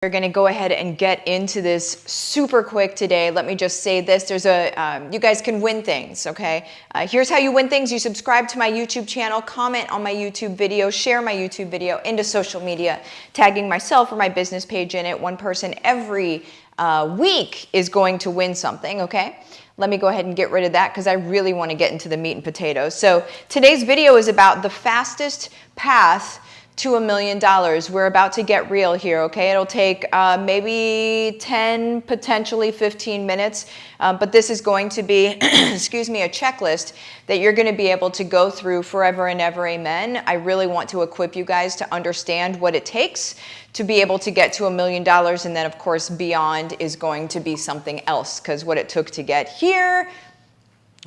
We're going to go ahead and get into this super quick today. Let me just say this. There's you guys can win things, okay? Here's how you win things. You subscribe to my YouTube channel, comment on my YouTube video, share my YouTube video into social media, tagging myself or my business page in it. One person every week is going to win something, okay? Let me go ahead and get rid of that because I really want to get into the meat and potatoes. So today's video is about the fastest path to $1 million. We're about to get real here, okay? It'll take maybe 10, potentially 15 minutes, but this is going to be, excuse me, a checklist that you're going to be able to go through forever and ever, amen. I really want to equip you guys to understand what it takes to be able to get to $1 million, and then of course beyond is going to be something else, because what it took to get here,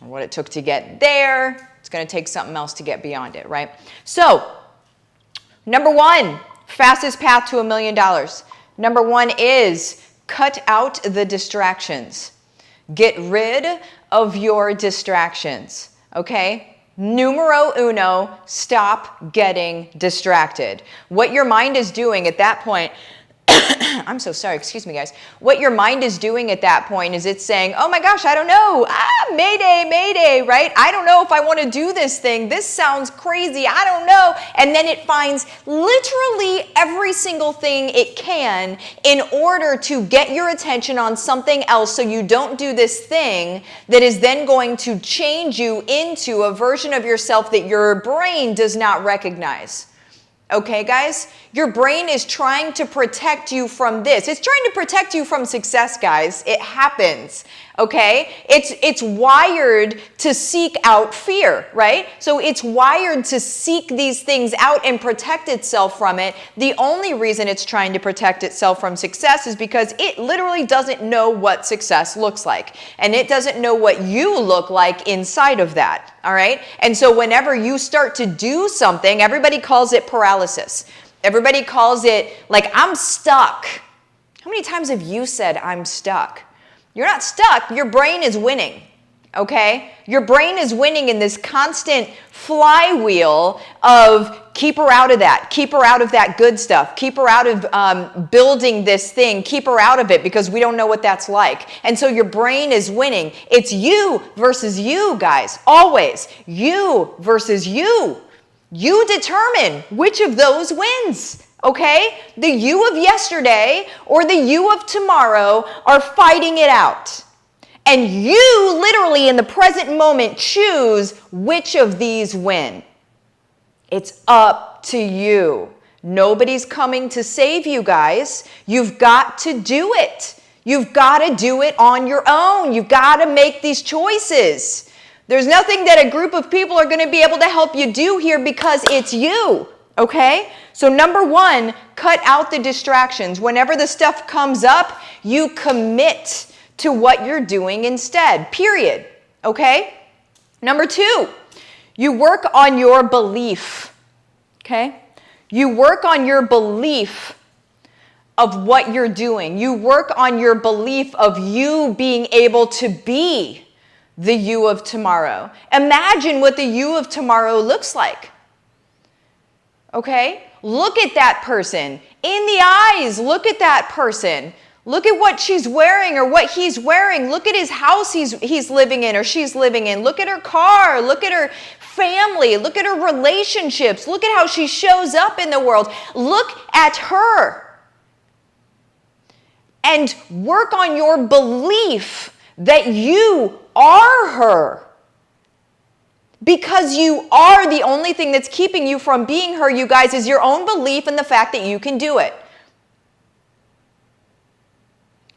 or what it took to get there, it's going to take something else to get beyond it, right? So, number one, fastest path to $1 million. Number one is cut out the distractions. Get rid of your distractions, okay? Numero uno, stop getting distracted. What your mind is doing at that point, I'm so sorry, excuse me guys. What your mind is doing at that point is it's saying, oh my gosh, I don't know, mayday, mayday, right? I don't know if I want to do this thing. This sounds crazy, I don't know. And then it finds literally every single thing it can in order to get your attention on something else so you don't do this thing that is then going to change you into a version of yourself that your brain does not recognize. Okay, guys? Your brain is trying to protect you from this. It's trying to protect you from success, guys. It happens, okay? It's wired to seek out fear, right? So it's wired to seek these things out and protect itself from it. The only reason it's trying to protect itself from success is because it literally doesn't know what success looks like. And it doesn't know what you look like inside of that, all right? And so whenever you start to do something, everybody calls it paralysis. Everybody calls it like, I'm stuck. How many times have you said, I'm stuck? You're not stuck. Your brain is winning, okay? Your brain is winning in this constant flywheel of keep her out of that. Keep her out of that good stuff. Keep her out of building this thing. Keep her out of it because we don't know what that's like. And so your brain is winning. It's you versus you, guys. Always. You versus you. You determine which of those wins, okay? The you of yesterday or the you of tomorrow are fighting it out. And you literally in the present moment choose which of these win. It's up to you. Nobody's coming to save you, guys. You've got to do it. You've got to do it on your own. You've got to make these choices. There's nothing that a group of people are going to be able to help you do here because it's you, okay? So number one, cut out the distractions. Whenever the stuff comes up, you commit to what you're doing instead, period, okay? Number two, you work on your belief, okay? You work on your belief of what you're doing. You work on your belief of you being able to be the you of tomorrow. Imagine what the you of tomorrow looks like. Okay? Look at that person. In the eyes, look at that person. Look at what she's wearing or what he's wearing. Look at his house he's living in or she's living in. Look at her car. Look at her family. Look at her relationships. Look at how she shows up in the world. Look at her. And work on your belief that you are her. Because you are, the only thing that's keeping you from being her, you guys, is your own belief in the fact that you can do it.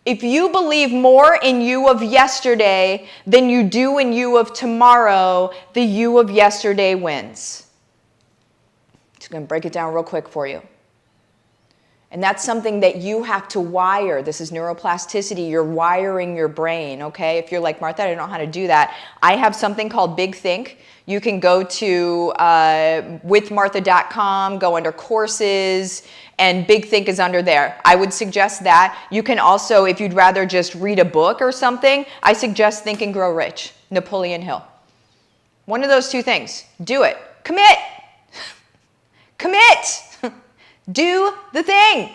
If you believe more in you of yesterday than you do in you of tomorrow, the you of yesterday wins. Just going to break it down real quick for you. And that's something that you have to wire. This is neuroplasticity. You're wiring your brain, okay? If you're like, Martha, I don't know how to do that. I have something called Big Think. You can go to withmartha.com, go under courses, and Big Think is under there. I would suggest that. You can also, if you'd rather just read a book or something, I suggest Think and Grow Rich, Napoleon Hill. One of those two things. Do it. Commit. Commit. Do the thing.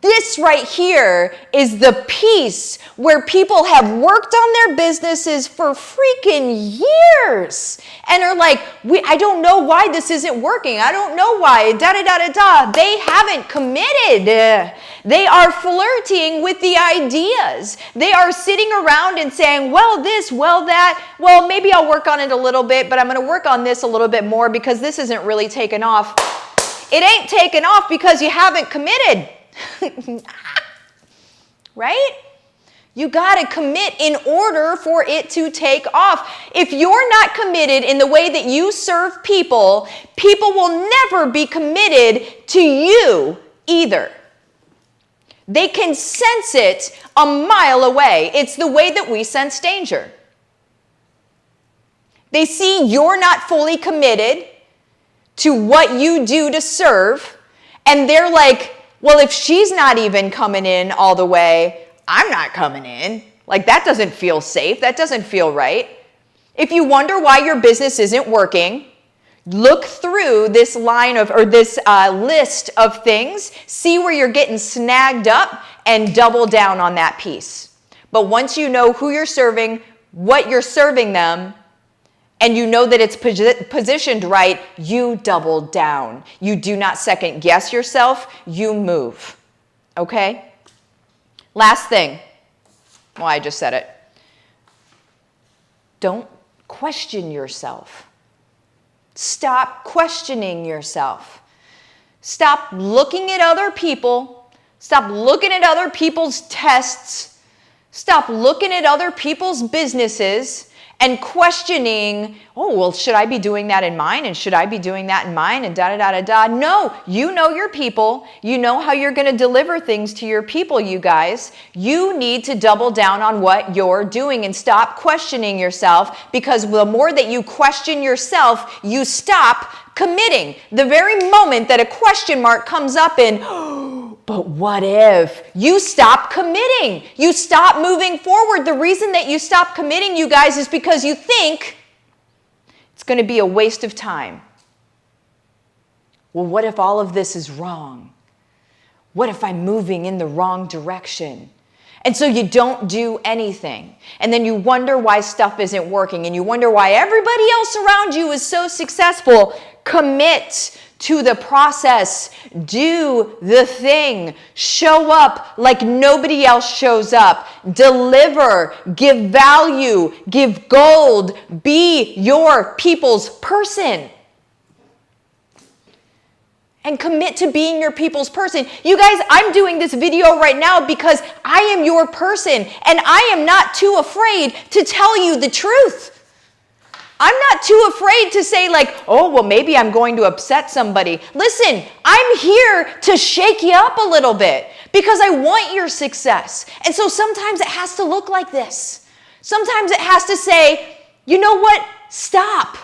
This right here is the piece where people have worked on their businesses for freaking years and are like, I don't know why this isn't working. I don't know why, da-da-da-da-da. They haven't committed. They are flirting with the ideas. They are sitting around and saying, well, this, well, that. Well, maybe I'll work on it a little bit, but I'm going to work on this a little bit more because this isn't really taken off. It ain't taken off because you haven't committed. Right? You got to commit in order for it to take off. If you're not committed in the way that you serve people, people will never be committed to you either. They can sense it a mile away. It's the way that we sense danger. They see you're not fully committed to what you do to serve, and they're like, well, if she's not even coming in all the way, I'm not coming in. Like, that doesn't feel safe. That doesn't feel right. If you wonder why your business isn't working, look through this line of, or this list of things, see where you're getting snagged up, and double down on that piece. But once you know who you're serving, what you're serving them, and you know that it's positioned right, you double down. You do not second guess yourself, you move. Okay? Last thing. Well, I just said it. Don't question yourself. Stop questioning yourself. Stop looking at other people. Stop looking at other people's tests. Stop looking at other people's businesses and questioning, oh, well, should I be doing that in mine? And should I be doing that in mine? And da-da-da-da-da. No, you know your people. You know how you're going to deliver things to your people, you guys. You need to double down on what you're doing and stop questioning yourself, because the more that you question yourself, you stop committing. The very moment that a question mark comes up in, but what if? You stop committing. You stop moving forward. The reason that you stop committing, you guys, is because you think it's going to be a waste of time. Well, what if all of this is wrong? What if I'm moving in the wrong direction? And so you don't do anything. And then you wonder why stuff isn't working. And you wonder why everybody else around you is so successful. Commit to the process. Do the thing. Show up like nobody else shows up. Deliver. Give value. Give gold. Be your people's person. And commit to being your people's person. You guys, I'm doing this video right now because I am your person, and I am not too afraid to tell you the truth. I'm not too afraid to say like, oh, well, maybe I'm going to upset somebody. Listen, I'm here to shake you up a little bit because I want your success. And so sometimes it has to look like this. Sometimes it has to say, you know what? Stop.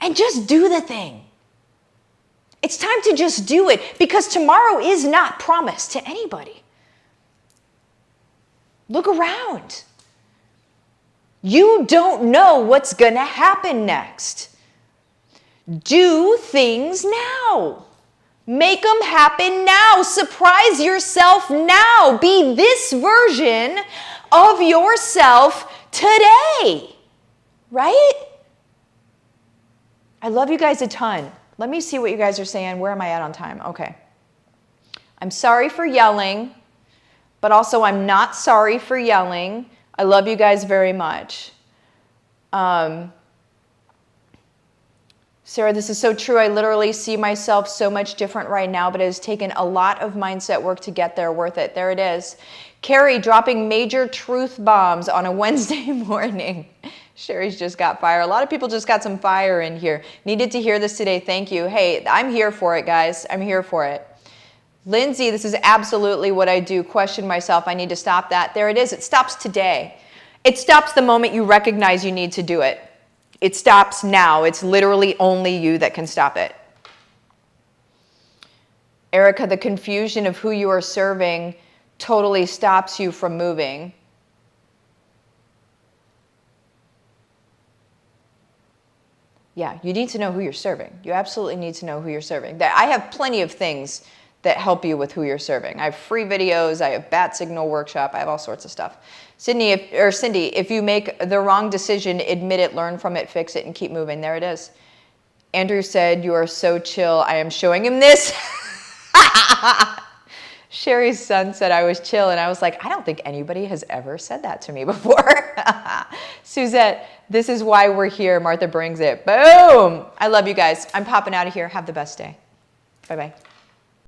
And just do the thing. It's time to just do it, because tomorrow is not promised to anybody. Look around. You don't know what's going to happen next. Do things now. Make them happen now. Surprise yourself now. Be this version of yourself today. Right? I love you guys a ton. Let me see what you guys are saying. Where am I at on time? Okay. I'm sorry for yelling, but also I'm not sorry for yelling. I love you guys very much. Sarah, this is so true. I literally see myself so much different right now, but it has taken a lot of mindset work to get there. Worth it. There it is. Carrie dropping major truth bombs on a Wednesday morning. Sherry's just got fire. A lot of people just got some fire in here. Needed to hear this today. Thank you. Hey, I'm here for it, guys. I'm here for it. Lindsay, this is absolutely what I do. Question myself. I need to stop that. There it is. It stops today. It stops the moment you recognize you need to do it. It stops now. It's literally only you that can stop it. Erica, the confusion of who you are serving totally stops you from moving. Yeah, you need to know who you're serving. You absolutely need to know who you're serving. I have plenty of things that help you with who you're serving. I have free videos, I have bat signal workshop, I have all sorts of stuff. Cindy, if you make the wrong decision, admit it, learn from it, fix it, and keep moving. There it is. Andrew said, you are so chill. I am showing him this. Sherry's son said I was chill, and I was like, I don't think anybody has ever said that to me before. Suzette, this is why we're here. Martha brings it. Boom. I love you guys. I'm popping out of here. Have the best day. Bye-bye.